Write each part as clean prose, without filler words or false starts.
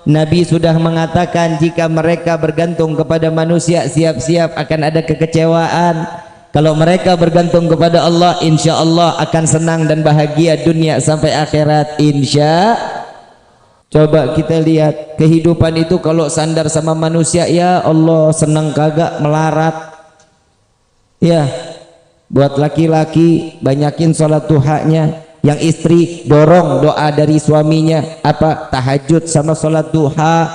Nabi sudah mengatakan jika mereka bergantung kepada manusia siap-siap akan ada kekecewaan. Kalau mereka bergantung kepada Allah, insya Allah akan senang dan bahagia dunia sampai akhirat, insya. Coba kita lihat kehidupan itu kalau sandar sama manusia, ya Allah senang kagak melarat. Ya, buat laki-laki banyakin sholat duhanya. Yang istri dorong doa dari suaminya apa? Tahajud sama sholat duha.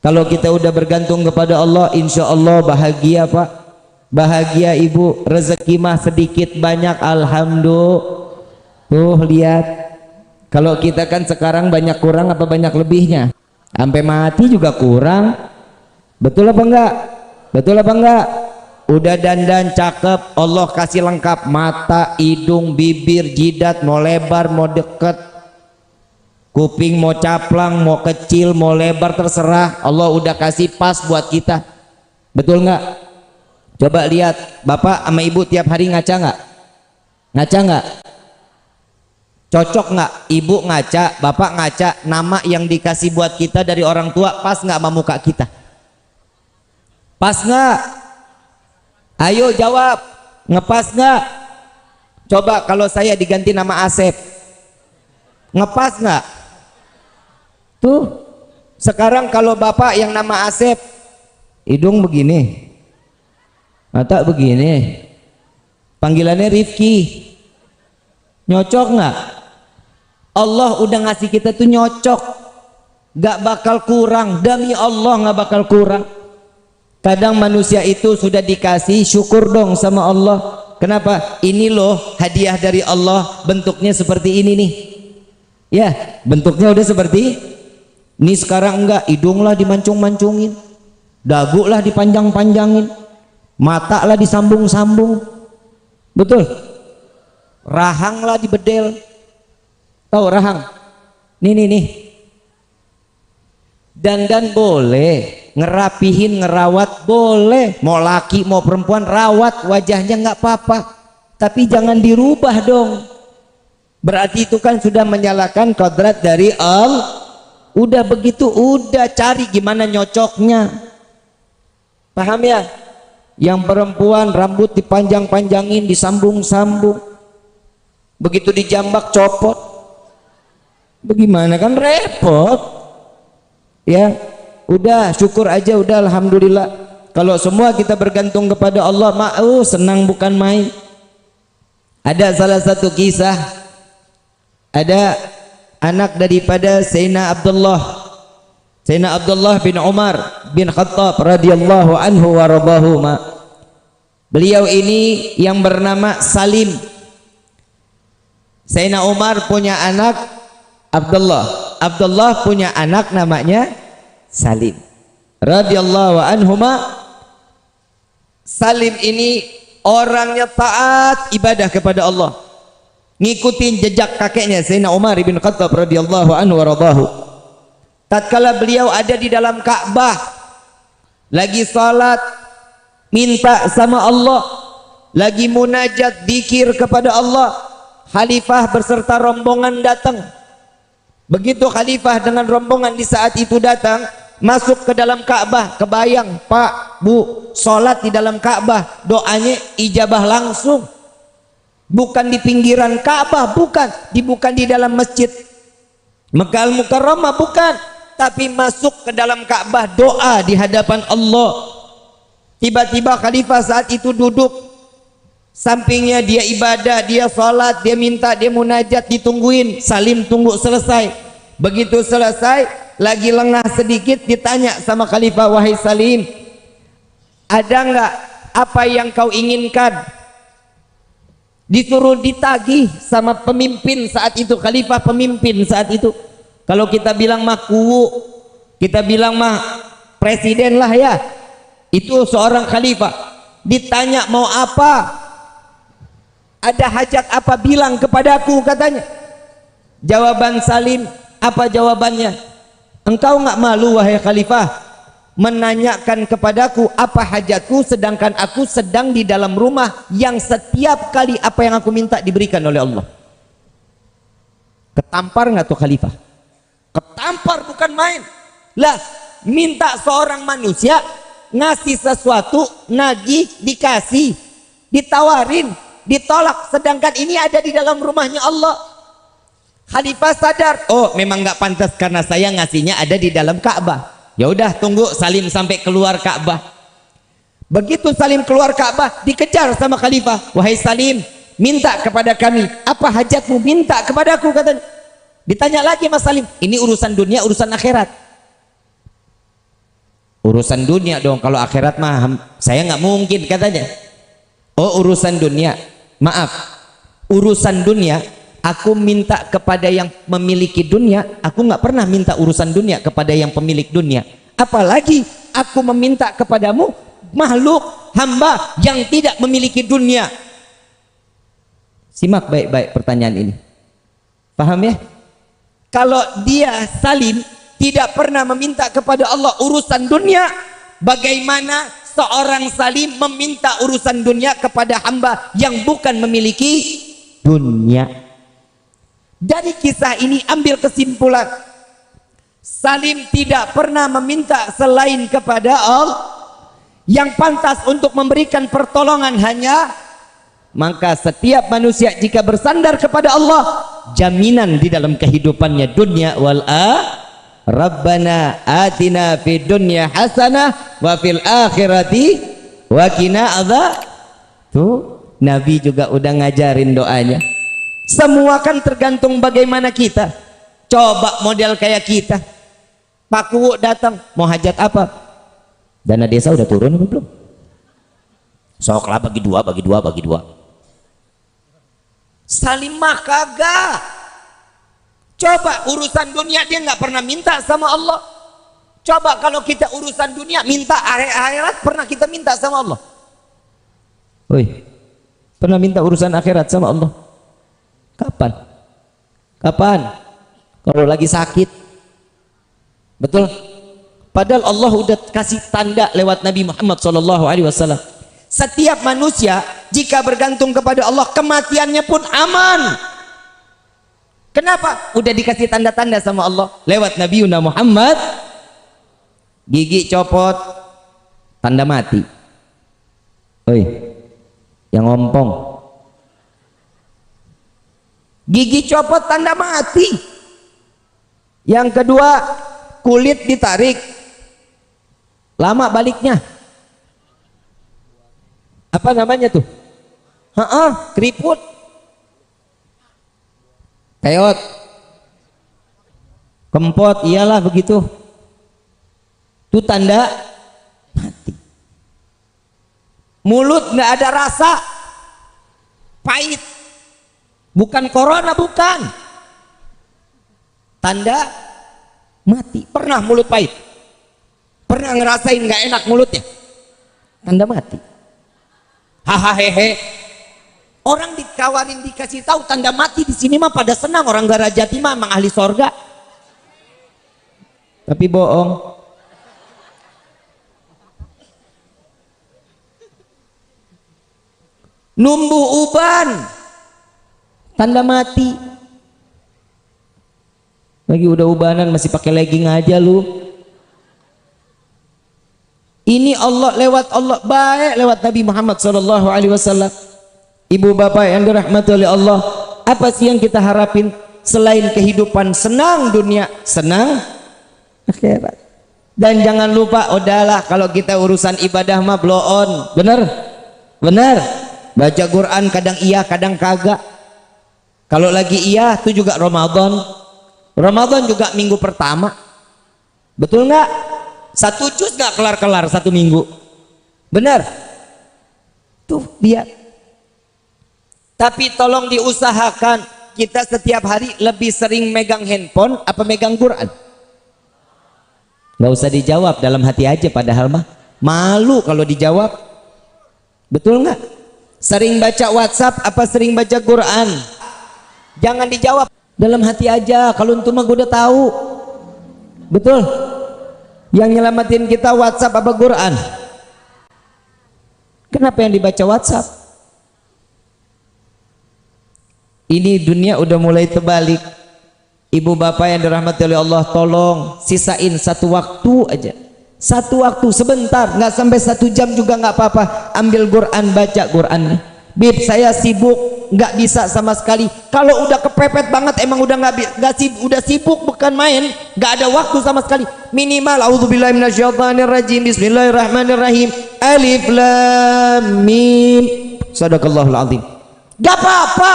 Kalau kita udah bergantung kepada Allah, insya Allah bahagia Pak, bahagia Ibu. Rezeki mah sedikit banyak, alhamdulillah. Tuh lihat, kalau kita kan sekarang banyak kurang apa banyak lebihnya? Sampai mati juga kurang. Betul apa enggak? Betul apa enggak? Udah dandan cakep, Allah kasih lengkap, mata, hidung, bibir, jidat, mau lebar, mau deket, kuping mau caplang, mau kecil, mau lebar, terserah. Allah udah kasih pas buat kita. Betul nggak? Coba lihat, bapak sama ibu tiap hari ngaca nggak? Ngaca nggak? Cocok nggak? Ibu ngaca, bapak ngaca, nama yang dikasih buat kita dari orang tua pas nggak sama muka kita? Pas nggak? Ayo jawab, ngepas nggak? Coba kalau saya diganti nama Asep, ngepas nggak? Tuh, sekarang kalau bapak yang nama Asep, hidung begini, mata begini, panggilannya Rifki, nyocok nggak? Allah udah ngasih kita tuh nyocok, gak bakal kurang, demi Allah gak bakal kurang. Kadang manusia itu sudah dikasih, syukur dong sama Allah. Kenapa? Ini loh hadiah dari Allah, bentuknya seperti ini nih. Ya, bentuknya udah seperti ini. Sekarang enggak, hidung lah dimancung-mancungin, dagu lah dipanjang-panjangin, mata lah disambung-sambung. Betul? Rahang lah dibedel. Tahu rahang? Nih. Dandan boleh, ngerapihin, ngerawat boleh, mau laki mau perempuan rawat wajahnya nggak apa-apa, tapi jangan dirubah dong. Berarti itu kan sudah menyalakan kodrat dari Allah. Udah begitu, udah cari gimana nyocoknya. Paham ya? Yang perempuan rambut dipanjang-panjangin, disambung-sambung, begitu dijambak copot. Bagaimana, kan repot. Ya, udah syukur aja, udah alhamdulillah. Kalau semua kita bergantung kepada Allah, senang bukan main. Ada salah satu kisah, ada anak daripada Sayyidina Abdullah bin Umar bin Khattab radhiyallahu anhu wa radahuma. Beliau ini yang bernama Salim. Sayyidina Umar punya anak Abdullah punya anak namanya Salim radhiyallahu anhuma. Salim ini orangnya taat ibadah kepada Allah, ngikutin jejak kakeknya Sayyidina Umar bin Khattab radhiyallahu anhu waradahu. Tatkala beliau ada di dalam Ka'bah lagi salat minta sama Allah, lagi munajat dzikir kepada Allah, khalifah berserta rombongan datang. Begitu khalifah dengan rombongan di saat itu datang, masuk ke dalam Ka'bah, kebayang Pak, Bu, sholat di dalam Ka'bah, doanya ijabah langsung. Bukan di pinggiran Ka'bah, bukan di dalam masjid Mekah Al-Mukarramah, bukan, tapi masuk ke dalam Ka'bah, doa di hadapan Allah. Tiba-tiba khalifah saat itu duduk, sampingnya dia ibadah, dia sholat, dia minta, dia munajat, ditungguin. Salim tunggu selesai. Begitu selesai, lagi lengah sedikit, ditanya sama khalifah, wahai Salim, ada nggak apa yang kau inginkan? Disuruh ditagih sama pemimpin saat itu, khalifah pemimpin saat itu. Kalau kita bilang mah kuwu, kita bilang mah presiden lah ya. Itu seorang khalifah. Ditanya mau apa? Ada hajat apa, bilang kepadaku, katanya. Jawaban Salim, apa jawabannya? Engkau nggak malu wahai khalifah menanyakan kepadaku apa hajatku, sedangkan aku sedang di dalam rumah yang setiap kali apa yang aku minta diberikan oleh Allah. Ketampar nggak tuh khalifah? Ketampar bukan bukan main. Lah, minta seorang manusia ngasih sesuatu, nagih, dikasih, ditawarin, ditolak, sedangkan ini ada di dalam rumahnya Allah. Khalifah sadar, oh memang nggak pantas karena saya ngasihnya ada di dalam Ka'bah. Ya udah, tunggu Salim sampai keluar Ka'bah. Begitu Salim keluar Ka'bah, dikejar sama Khalifah. Wahai Salim, minta kepada kami, apa hajatmu, minta kepadaku, katanya. Ditanya lagi Mas Salim, ini urusan dunia, urusan akhirat. Urusan dunia dong, kalau akhirat mah saya nggak mungkin, katanya. Oh urusan dunia, maaf, urusan dunia aku minta kepada yang memiliki dunia, aku nggak pernah minta urusan dunia kepada yang pemilik dunia. Apalagi aku meminta kepadamu, makhluk hamba yang tidak memiliki dunia. Simak baik-baik pertanyaan ini, paham ya? Kalau dia Salim tidak pernah meminta kepada Allah urusan dunia, bagaimana seorang Salim meminta urusan dunia kepada hamba yang bukan memiliki dunia? Dari kisah ini ambil kesimpulan, Salim tidak pernah meminta selain kepada Allah. Yang pantas untuk memberikan pertolongan hanya, maka setiap manusia jika bersandar kepada Allah, jaminan di dalam kehidupannya dunia wal Rabbana atina fid dunya hasanah wa fil akhirati wa qina adzab. Tuh Nabi juga udah ngajarin doanya. Semua kan tergantung bagaimana kita. Coba model kayak kita, Pak Kuwu datang mau hajat apa, dana desa udah turun apa belum? Soklah bagi dua, bagi dua, bagi dua. Salim mah kagak. Coba urusan dunia dia nggak pernah minta sama Allah. Coba kalau kita urusan dunia minta akhirat, pernah kita minta sama Allah? Woi, pernah minta urusan akhirat sama Allah? Kapan? Kapan? Kalau lagi sakit. Betul? Padahal Allah udah kasih tanda lewat Nabi Muhammad SAW. Setiap manusia jika bergantung kepada Allah, kematiannya pun aman. Kenapa? Udah dikasih tanda-tanda sama Allah lewat Nabi Muhammad. Gigi copot, tanda mati. Oi, yang ngompong. Gigi copot, tanda mati. Yang kedua, kulit ditarik, lama baliknya. Apa namanya tuh? Keriput. Keot, kempot, iyalah begitu. Itu tanda mati. Mulut nggak ada rasa, pahit. Bukan corona, bukan. Tanda mati. Pernah mulut pahit? Pernah ngerasain nggak enak mulutnya? Tanda mati. Hahaha hehe. Orang dikawarin dikasih tahu tanda mati di sini mah pada senang, orang Garajati mah emang ahli sorga. Tapi bohong. Numbuh uban, tanda mati. Lagi udah ubanan masih pakai legging aja lu. Ini Allah lewat Allah baik lewat Nabi Muhammad SAW. Ibu bapak yang dirahmati oleh Allah, apa sih yang kita harapin selain kehidupan senang dunia, senang akhirat? Dan jangan lupa, udahlah kalau kita urusan ibadah mah blow on, bener? Bener. Baca Quran kadang iya, kadang kagak. Kalau lagi iya, itu juga Ramadan. Ramadan juga minggu pertama, betul nggak? Satu juz nggak kelar-kelar satu minggu, bener? Tuh lihat. Tapi tolong diusahakan kita setiap hari lebih sering megang handphone apa megang Quran. Nggak usah dijawab, dalam hati aja, padahal mah malu kalau dijawab. Betul nggak? Sering baca WhatsApp apa sering baca Quran? Jangan dijawab, dalam hati aja. Kalau itu mah gue udah tahu. Betul? Yang nyelamatin kita WhatsApp apa Quran? Kenapa yang dibaca WhatsApp? Ini dunia udah mulai terbalik. Ibu bapak yang dirahmati oleh Allah, tolong sisain satu waktu aja, satu waktu sebentar, nggak sampai 1 jam juga nggak apa-apa. Ambil Quran, baca Quran. Bib, saya sibuk, nggak bisa sama sekali. Kalau udah kepepet banget, emang udah nggak udah sibuk bukan main, nggak ada waktu sama sekali. Minimal a'udzubillahi minasyaitonirrajim, bismillahirrahmanirrahim, alif lam mim, sadaqallahul azim. Gak apa-apa,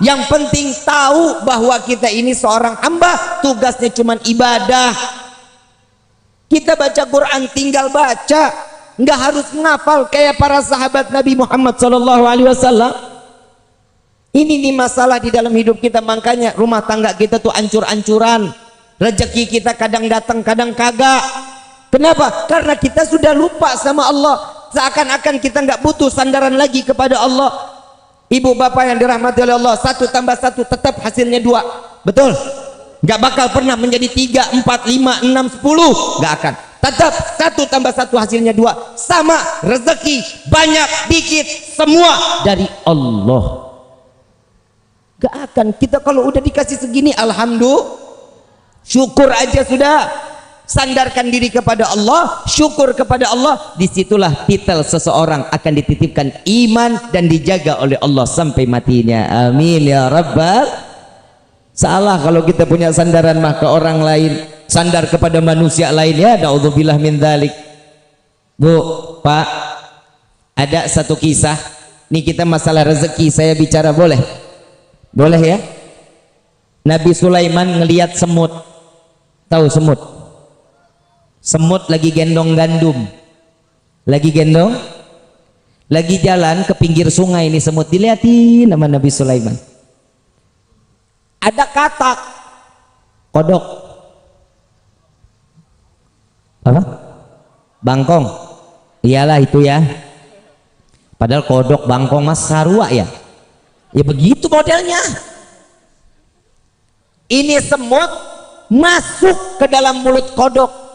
yang penting tahu bahwa kita ini seorang hamba, tugasnya cuma ibadah. Kita baca Quran tinggal baca, nggak harus ngafal kayak para sahabat Nabi Muhammad SAW. Ini nih masalah di dalam hidup kita, makanya rumah tangga kita tuh ancur-ancuran, rezeki kita kadang datang kadang kagak. Kenapa? Karena kita sudah lupa sama Allah, seakan-akan kita nggak butuh sandaran lagi kepada Allah. Ibu bapak yang dirahmati oleh Allah, 1 tambah 1 tetap hasilnya 2, betul? Nggak bakal pernah menjadi 3, 4, 5, 6, 10, nggak akan. Tetap 1 tambah 1 hasilnya 2, sama. Rezeki banyak dikit semua dari Allah. Nggak akan. Kita kalau udah dikasih segini, alhamdulillah, syukur aja sudah. Sandarkan diri kepada Allah, syukur kepada Allah. Disitulah titel seseorang akan dititipkan iman dan dijaga oleh Allah sampai matinya. Amin ya rabbal. Salah kalau kita punya sandaran mah ke orang lain, sandar kepada manusia lain, ya naudzubillah min dzalik. Bu, Pak, ada satu kisah. Nih kita masalah rezeki saya bicara, boleh? Boleh ya? Nabi Sulaiman ngelihat semut. Tahu semut? Semut lagi gendong gandum, lagi gendong, lagi jalan ke pinggir sungai. Ini semut dilihatin sama Nabi Sulaiman. Ada katak, kodok, apa? Bangkong. Iyalah itu ya. Padahal kodok, bangkong mas sarua ya. Ya begitu modelnya. Ini semut masuk ke dalam mulut kodok.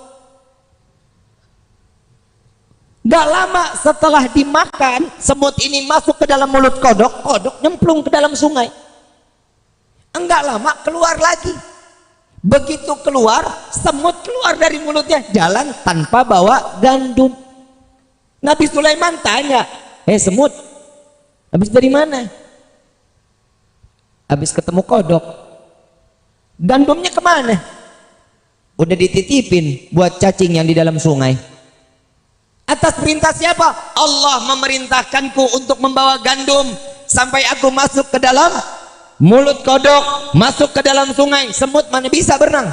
Gak lama setelah dimakan, semut ini masuk ke dalam mulut kodok, kodok nyemplung ke dalam sungai. Enggak lama keluar lagi. Begitu keluar, semut keluar dari mulutnya, jalan tanpa bawa gandum. Nabi Sulaiman tanya, semut, habis dari mana? Habis ketemu kodok. Gandumnya kemana? Udah dititipin buat cacing yang di dalam sungai. Atas perintah siapa? Allah memerintahkanku untuk membawa gandum sampai aku masuk ke dalam mulut kodok, masuk ke dalam sungai. Semut mana bisa berenang?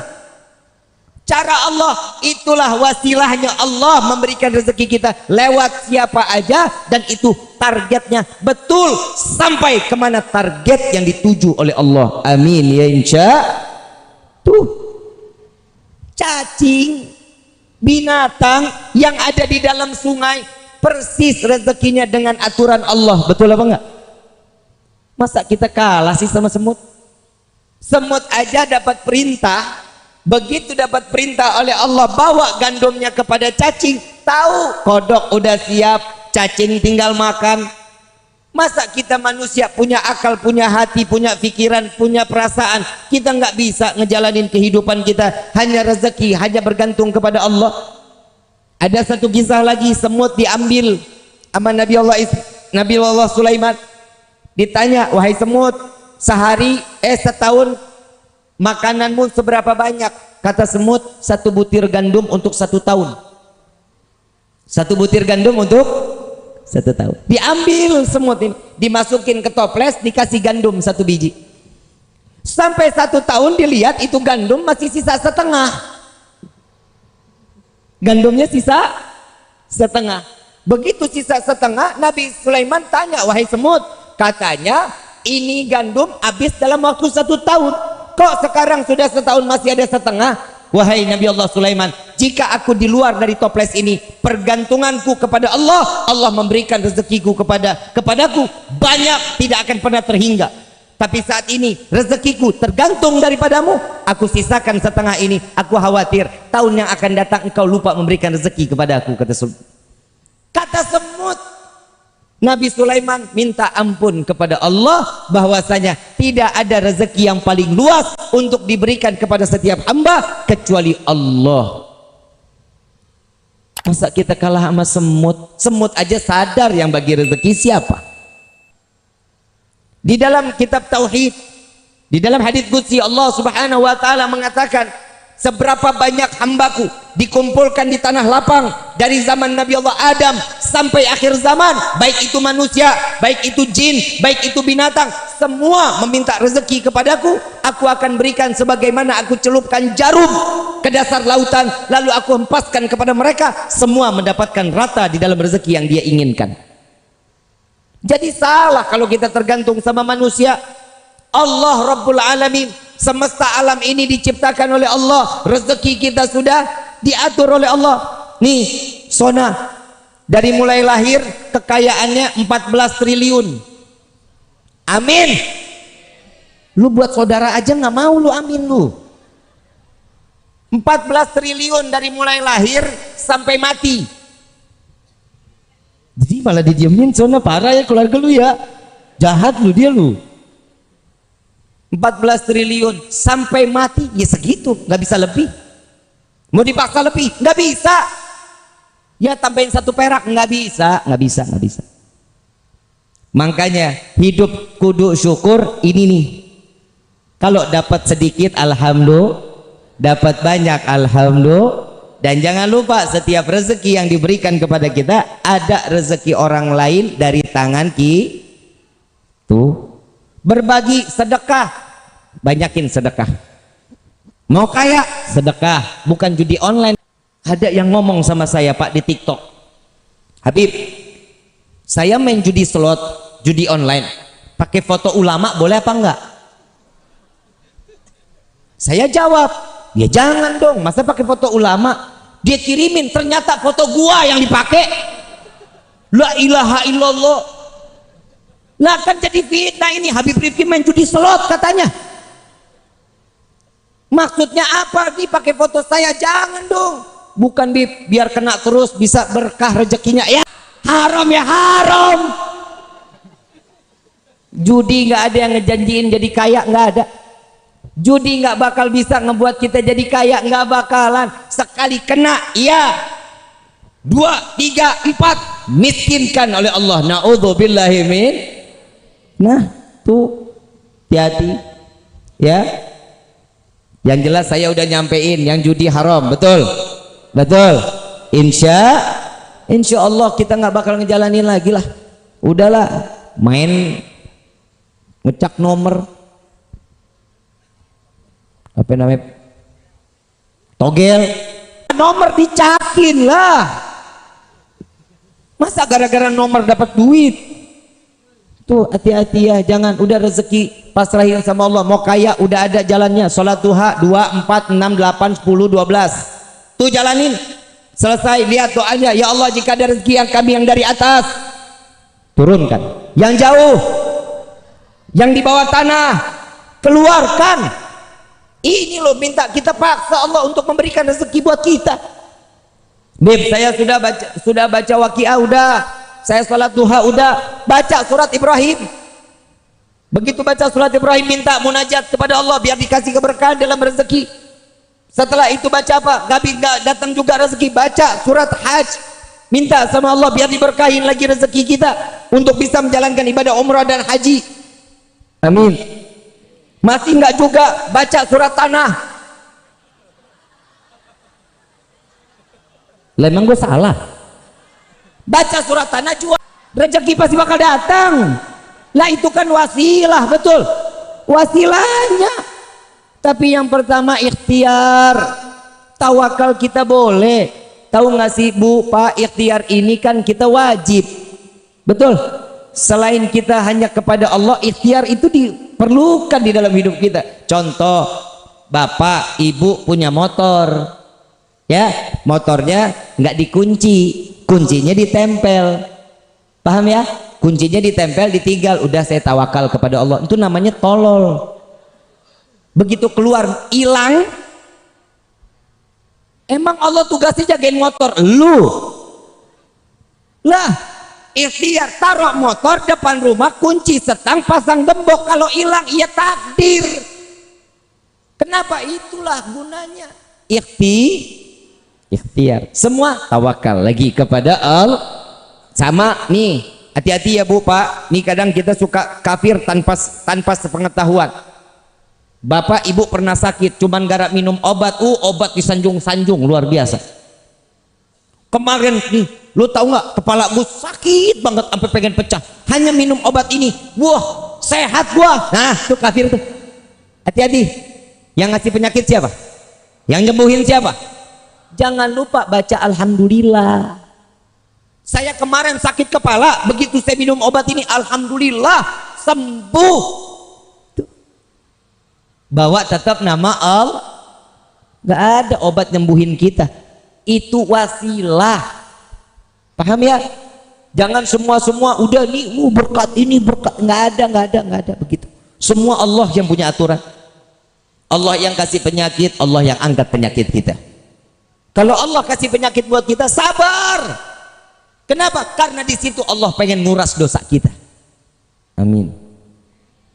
Cara Allah, itulah wasilahnya Allah memberikan rezeki kita lewat siapa aja, dan itu targetnya betul sampai kemana target yang dituju oleh Allah. Amin ya insya. Tuh cacing, binatang yang ada di dalam sungai persis rezekinya dengan aturan Allah, betul apa enggak? Masa kita kalah sih sama semut? Semut aja dapat perintah, begitu dapat perintah oleh Allah bawa gandumnya kepada cacing, tahu kodok udah siap, cacing tinggal makan. Masa kita manusia punya akal, punya hati, punya pikiran, punya perasaan, kita nggak bisa ngejalanin kehidupan kita hanya rezeki, hanya bergantung kepada Allah? Ada satu kisah lagi, semut diambil sama Nabi Allah Sulaiman. Ditanya, wahai semut, setahun makananmu seberapa banyak? Kata semut, 1 butir gandum untuk 1 tahun. 1 butir gandum untuk 1 tahun. Diambil semut ini, dimasukin ke toples, dikasih gandum 1 biji. Sampai 1 tahun dilihat itu gandum masih sisa setengah. Gandumnya sisa setengah. Begitu sisa setengah, Nabi Sulaiman tanya, wahai semut, katanya ini gandum habis dalam waktu 1 tahun. Kok sekarang sudah setahun masih ada setengah? Wahai Nabi Allah Sulaiman, jika aku di luar dari toples ini, pergantunganku kepada Allah, Allah memberikan rezekiku kepadaku banyak, tidak akan pernah terhingga. Tapi saat ini rezekiku tergantung daripadamu, aku sisakan setengah ini. Aku khawatir tahun yang akan datang engkau lupa memberikan rezeki kepada aku. Kata semut, Nabi Sulaiman minta ampun kepada Allah bahwasanya tidak ada rezeki yang paling luas untuk diberikan kepada setiap hamba kecuali Allah. Masa kita kalah sama semut? Semut aja sadar yang bagi rezeki siapa? Di dalam kitab Tauhid, di dalam hadits qudsi Allah Subhanahu wa taala mengatakan, seberapa banyak hambaku dikumpulkan di tanah lapang dari zaman Nabi Allah Adam sampai akhir zaman, baik itu manusia, baik itu jin, baik itu binatang, semua meminta rezeki kepadaku, aku akan berikan sebagaimana aku celupkan jarum ke dasar lautan, lalu aku hempaskan kepada mereka, semua mendapatkan rata di dalam rezeki yang dia inginkan. Jadi salah kalau kita tergantung sama manusia. Allah Rabbul Alamin, semesta alam ini diciptakan oleh Allah, rezeki kita sudah diatur oleh Allah. Nih Sona, dari mulai lahir kekayaannya 14 triliun. Amin. Lu buat saudara aja nggak mau lu amin lu. 14 triliun dari mulai lahir sampai mati. Jadi malah didiemin. Sona parah ya keluarga lu ya, jahat lu dia lu. 14 triliun sampai mati ya segitu, nggak bisa lebih. Mau dipaksa lebih nggak bisa, ya tambahin 1 perak nggak bisa. Makanya hidup kudu syukur. Ini nih, kalau dapat sedikit alhamdulillah, dapat banyak alhamdulillah. Dan jangan lupa setiap rezeki yang diberikan kepada kita ada rezeki orang lain dari tangan tuh. Berbagi sedekah, banyakin sedekah. Mau kaya sedekah, bukan judi online. Ada yang ngomong sama saya Pak di TikTok, Habib, saya main judi slot, judi online, pakai foto ulama boleh apa enggak? Saya jawab, ya jangan dong, masa pakai foto ulama? Dia kirimin, ternyata foto gua yang dipakai. La ilaha illallah. Lah kan jadi fitnah ini. Habib Rifki main judi slot katanya. Maksudnya apa nih pakai foto saya? Jangan dong. Bukan biar kena terus bisa berkah rezekinya ya. Haram ya haram. Judi nggak ada yang ngejanjiin jadi kaya, nggak ada. Judi nggak bakal bisa ngebuat kita jadi kaya, nggak bakalan. Sekali kena iya, 2, 3, 4 miskinkan oleh Allah. Na'udzubillahi min. Nah tuh hati-hati ya. Yang jelas saya udah nyampein yang judi haram, betul insya Allah kita nggak bakal ngejalanin lagi lah. Udahlah main ngecak nomor apa namanya, togel nomor dicakin lah. Masa gara-gara nomor dapat duit? Tuh hati-hati ya, jangan. Udah rezeki pasrahin sama Allah. Mau kaya udah ada jalannya. Sholat duha 2, 4, 6, 8, 10, 12 tuh jalanin. Selesai lihat doanya, ya Allah jika ada rezeki yang kami yang dari atas turunkan, yang jauh, yang di bawah tanah keluarkan. Ini loh minta kita paksa Allah untuk memberikan rezeki buat kita. Bib, saya sudah baca Waqiah udah, saya sholat duha udah, baca surat Ibrahim. Begitu baca surat Ibrahim minta munajat kepada Allah biar dikasih keberkahan dalam rezeki. Setelah itu baca apa? Gak datang juga rezeki, baca surat Hajj, minta sama Allah biar diberkahin lagi rezeki kita untuk bisa menjalankan ibadah umrah dan haji. Amin. Masih enggak juga, baca surat Tanah. Lah emang gue salah? Baca surat Tanah juga, rezeki pasti bakal datang. Lah itu kan wasilah, betul, wasilahnya. Tapi yang pertama ikhtiar, tawakal kita boleh. Tahu nggak sih Bu, Pak, ikhtiar ini kan kita wajib, betul. Selain kita hanya kepada Allah, ikhtiar itu diperlukan di dalam hidup kita. Contoh, bapak ibu punya motor, ya, motornya nggak dikunci, kuncinya ditempel, paham ya? Kuncinya ditempel, ditinggal, udah saya tawakal kepada Allah. Itu namanya tolol. Begitu keluar hilang. Emang Allah tugasnya jagain motor lu lah? ikhtiar, taruh motor depan rumah, kunci setang, pasang gembok, kalau hilang ya takdir. Kenapa? Itulah gunanya ikhtiar. Semua tawakal lagi kepada Allah. Sama nih, hati-hati ya Bu Pak, nih kadang kita suka kafir tanpa sepengetahuan. Bapak ibu pernah sakit, cuman gara minum obat, obat disanjung-sanjung luar biasa. Kemarin nih, lu tahu nggak, kepala gue sakit banget sampai pengen pecah, hanya minum obat ini, wah sehat gua. Nah tuh kafir tuh. Hati-hati, yang ngasih penyakit siapa? Yang nyembuhin siapa? Jangan lupa baca alhamdulillah. Saya kemarin sakit kepala, begitu saya minum obat ini, alhamdulillah sembuh. Tuh. Bawa tetap nama Allah. Gak ada obat nyembuhin kita, itu wasilah. Paham ya? Jangan semua udah nih berkat ini berkat, nggak ada begitu. Semua Allah yang punya aturan. Allah yang kasih penyakit, Allah yang angkat penyakit kita. Kalau Allah kasih penyakit buat kita, sabar. Kenapa? Karena di situ Allah pengen nguras dosa kita. Amin.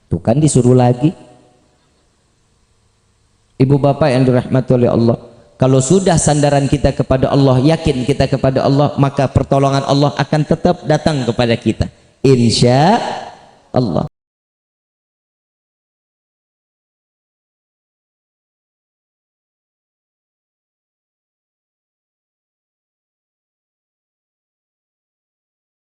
Tuh kan disuruh lagi. Ibu bapak yang dirahmati oleh Allah, kalau sudah sandaran kita kepada Allah, yakin kita kepada Allah, maka pertolongan Allah akan tetap datang kepada kita, insya Allah.